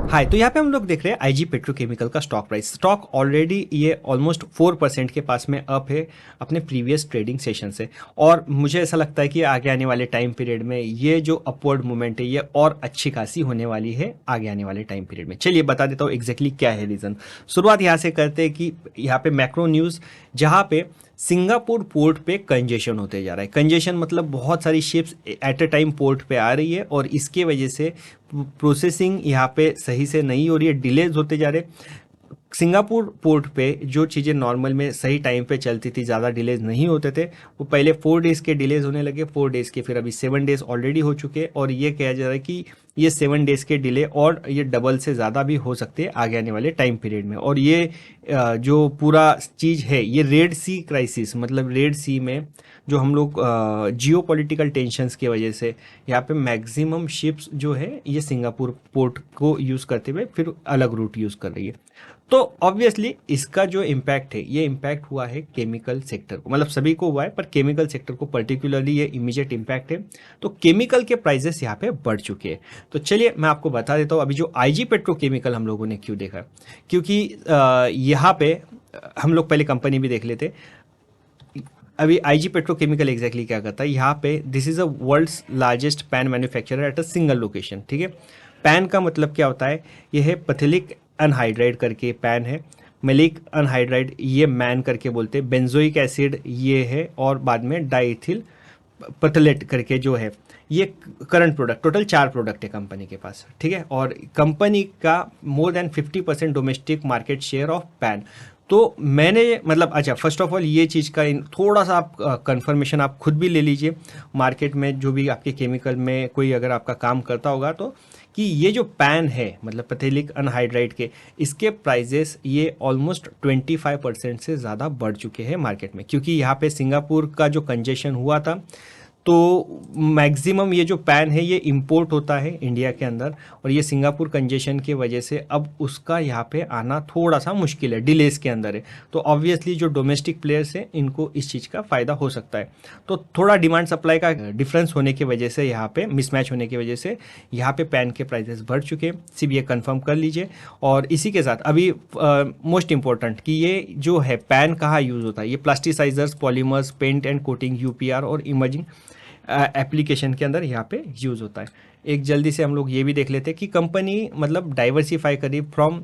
हाय, तो यहाँ पे हम लोग देख रहे हैं आईजी पेट्रोकेमिकल का स्टॉक प्राइस। स्टॉक ऑलरेडी ये ऑलमोस्ट 4% के पास में अप है अपने प्रीवियस ट्रेडिंग सेशन से, और मुझे ऐसा लगता है कि आगे आने वाले टाइम पीरियड में ये जो अपवर्ड मूवमेंट है ये और अच्छी खासी होने वाली है आगे आने वाले टाइम पीरियड में। चलिए बता देता हूँ एग्जैक्टली क्या है रीज़न। शुरुआत यहाँ से करते हैं कि यहाँ पे मैक्रो न्यूज़, जहाँ पे सिंगापुर पोर्ट पे कंजेशन होते जा रहा है। कंजेशन मतलब बहुत सारी ships at a time port पे आ रही है और इसके वजह से प्रोसेसिंग यहाँ पे सही से नहीं हो रही है, डिलेज होते जा रहे हैं। सिंगापुर पोर्ट पे जो चीज़ें नॉर्मल में सही टाइम पे चलती थी, ज़्यादा डिलेज नहीं होते थे, वो पहले 4 डेज़ के डिलेज होने लगे, 4 डेज़ के, फिर अभी 7 डेज़ ऑलरेडी हो चुके हैं, और ये कहा जा रहा है कि ये 7 डेज़ के डिले और ये डबल से ज़्यादा भी हो सकते हैं आगे आने वाले टाइम पीरियड में। और ये जो पूरा चीज़ है ये रेड सी क्राइसिस, मतलब रेड सी में जो हम लोग जियो पॉलिटिकल टेंशंस की वजह से यहाँ पे मैक्सिमम शिप्स जो है ये सिंगापुर पोर्ट को यूज़ करते हुए फिर अलग रूट यूज़ कर रही है। तो ऑब्वियसली इसका जो इम्पैक्ट है ये इम्पैक्ट हुआ है केमिकल सेक्टर को, मतलब सभी को हुआ है पर केमिकल सेक्टर को पर्टिकुलरली ये इमीडिएट इम्पैक्ट है। तो केमिकल के प्राइसेस यहाँ पे बढ़ चुके हैं। तो चलिए मैं आपको बता देता हूँ अभी जो आईजी पेट्रोकेमिकल हम लोगों ने क्यों देखा, क्योंकि यहाँ पे हम लोग पहले कंपनी भी देख लेते। अभी आईजी पेट्रोकेमिकल एग्जैक्टली क्या करता है, यहाँ पे this is a world's largest PAN manufacturer at a single location. ठीक है, पैन का मतलब क्या होता है, यह है पथिलिक अनहाइड्राइड करके पैन है, मेलिक अनहाइड्राइड ये मैन करके बोलते हैं, बेंजोइक एसिड ये है, और बाद में डाइथिल पथलेट करके जो है ये करंट प्रोडक्ट। टोटल 4 प्रोडक्ट है कंपनी के पास। ठीक है, और कंपनी का more than 50% domestic market share of pan. तो मैंने मतलब अच्छा, फर्स्ट ऑफ ऑल ये चीज़ का थोड़ा सा आप कंफर्मेशन आप खुद भी ले लीजिए मार्केट में, जो भी आपके केमिकल में कोई अगर आपका काम करता होगा तो, कि ये जो पैन है मतलब पथेलिक अनहाइड्राइड के, इसके प्राइजेस ये ऑलमोस्ट 25% से ज़्यादा बढ़ चुके हैं मार्केट में, क्योंकि यहाँ पे सिंगापुर का जो कंजेशन हुआ था तो मैक्सिमम ये जो पैन है ये इंपोर्ट होता है इंडिया के अंदर, और ये सिंगापुर कंजेशन की वजह से अब उसका यहाँ पे आना थोड़ा सा मुश्किल है, डिलेस के अंदर है। तो ऑब्वियसली जो डोमेस्टिक प्लेयर्स हैं इनको इस चीज़ का फ़ायदा हो सकता है। तो थोड़ा डिमांड सप्लाई का डिफरेंस होने की वजह से, यहाँ पे मिसमैच होने की वजह से यहाँ पे पैन के प्राइसेस बढ़ चुके हैं। सिर्फ ये कंफर्म कर लीजिए। और इसी के साथ अभी मोस्ट इंपॉर्टेंट कि ये जो है पैन कहाँ यूज़ होता है, ये plasticizers, polymers, paint and coating, UPR और इमर्जिंग एप्लीकेशन के अंदर यहाँ पे यूज़ होता है। एक जल्दी से हम लोग ये भी देख लेते हैं कि कंपनी मतलब डाइवर्सिफाई करी from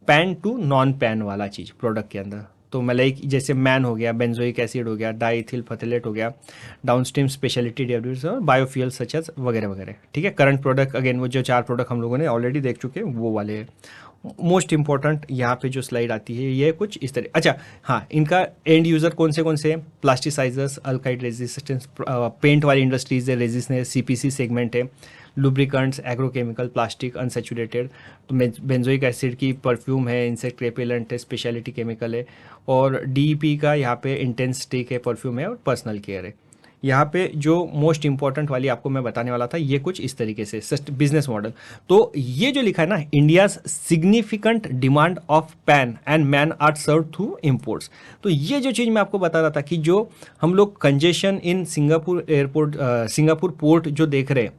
PAN to non PAN वाला चीज़ प्रोडक्ट के अंदर। तो मतलब जैसे मैन हो गया, बेंजोइक एसिड हो गया, डाइथिल फथलेट हो गया, डाउनस्ट्रीम स्पेशलिटी डेरिवेटिव्स और बायोफ्यूल सच एज वगैरह वगैरह। ठीक है, करंट प्रोडक्ट अगेन वो जो 4 प्रोडक्ट हम लोगों ने ऑलरेडी देख चुके हैं वो वाले हैं। मोस्ट इंपॉर्टेंट यहाँ पे जो स्लाइड आती है ये कुछ इस तरह। अच्छा हाँ, इनका एंड यूज़र कौन से हैं, प्लास्टिसाइजर्स, अल्काइड रेजिस्टेंस, पेंट वाली इंडस्ट्रीज है, रेजिस है, सीपीसी सेगमेंट है, लुब्रिकेंट्स, एग्रोकेमिकल, प्लास्टिक, अनसेचुरेटेड, तो बेंजोइक एसिड की परफ्यूम है, इंसेक्ट रेपेलेंट है, स्पेशलिटी केमिकल है, और डीईपी का यहाँ पे इंटेंस स्टिक है, परफ्यूम है, और पर्सनल केयर है। यहाँ पे जो मोस्ट इंपॉर्टेंट वाली आपको मैं बताने वाला था ये कुछ इस तरीके से बिजनेस मॉडल। तो ये जो लिखा है ना, India significant demand of PAN and MAN are serve through imports, तो ये जो चीज़ मैं आपको बता रहा था कि जो हम लोग congestion in Singapore airport, Singapore port जो देख रहे हैं,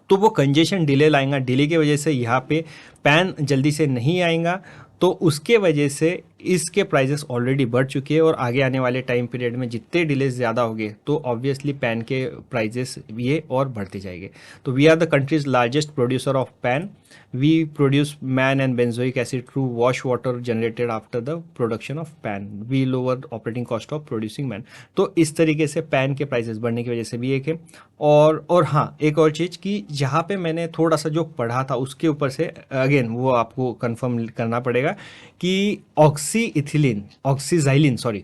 तो वो कंजेशन डिले लाएगा, डिले की वजह से यहाँ पे पैन जल्दी से नहीं आएगा, तो उसके वजह से इसके प्राइसेस ऑलरेडी बढ़ चुके हैं, और आगे आने वाले टाइम पीरियड में जितने डिलेज ज़्यादा होंगे तो ऑब्वियसली पैन के प्राइसेस ये और बढ़ते जाएंगे। तो we are the country's largest producer of PAN, we produce MAN and benzoic acid through wash water generated after the production of PAN, we lower operating cost of producing MAN. तो इस तरीके से pan के prices बढ़ने की वजह से भी एक है। और हाँ, एक और चीज़ कि जहाँ पे मैंने थोड़ा सा जो पढ़ा था उसके ऊपर से अगेन वो आपको कंफर्म करना पड़ेगा कि ऑक्सीजाइलिन सॉरी,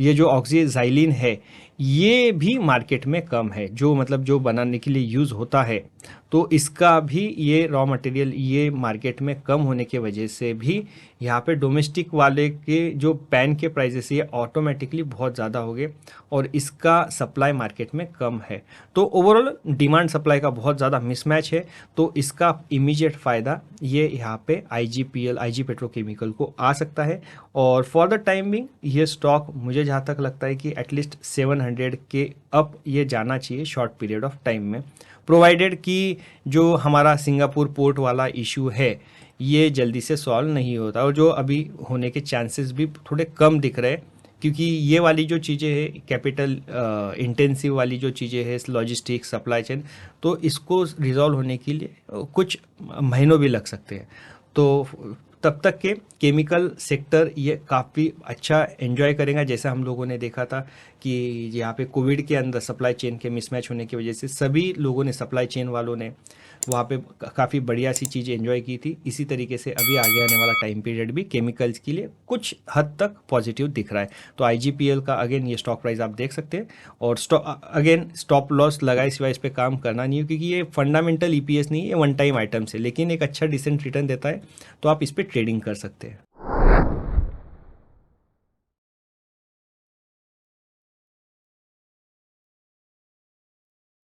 ये जो ऑक्सीजाइलिन है ये भी मार्केट में कम है, जो मतलब जो बनाने के लिए यूज़ होता है, तो इसका भी ये रॉ मटेरियल ये मार्केट में कम होने की वजह से भी यहाँ पे डोमेस्टिक वाले के जो पैन के प्राइसेस ये ऑटोमेटिकली बहुत ज़्यादा हो गए, और इसका सप्लाई मार्केट में कम है। तो ओवरऑल डिमांड सप्लाई का बहुत ज़्यादा मिसमैच है, तो इसका इमीडिएट फ़ायदा ये यहाँ पे आईजी पेट्रोकेमिकल को आ सकता है। और फॉर द टाइम बिंग ये स्टॉक मुझे जहाँ तक लगता है कि एटलीस्ट 700 के अप ये जाना चाहिए शॉर्ट पीरियड ऑफ टाइम में। प्रोवाइडेड कि जो हमारा सिंगापुर पोर्ट वाला इशू है ये जल्दी से सॉल्व नहीं होता, और जो अभी होने के चांसेस भी थोड़े कम दिख रहे हैं, क्योंकि ये वाली जो चीज़ें हैं कैपिटल इंटेंसिव वाली जो चीज़ें हैं लॉजिस्टिक्स सप्लाई चेन, तो इसको रिजॉल्व होने के लिए कुछ महीनों भी लग सकते हैं। तो तब तक के केमिकल सेक्टर ये काफ़ी अच्छा एंजॉय करेगा, जैसा हम लोगों ने देखा था कि यहाँ पे कोविड के अंदर सप्लाई चेन के मिसमैच होने की वजह से सभी लोगों ने, सप्लाई चेन वालों ने वहाँ पे काफ़ी बढ़िया सी चीज़ एंजॉय की थी। इसी तरीके से अभी आगे आने वाला टाइम पीरियड भी केमिकल्स के लिए कुछ हद तक पॉजिटिव दिख रहा है। तो आईजीपीएल का अगेन ये स्टॉक प्राइस आप देख सकते हैं, और अगेन स्टॉप लॉस लगाए सिवाय इस पर काम करना नहीं है, क्योंकि ये फंडामेंटल ईपीएस नहीं है, ये वन टाइम आइटम्स है, लेकिन एक अच्छा डिसेंट रिटर्न देता है, तो आप इस पर ट्रेडिंग कर सकते हैं।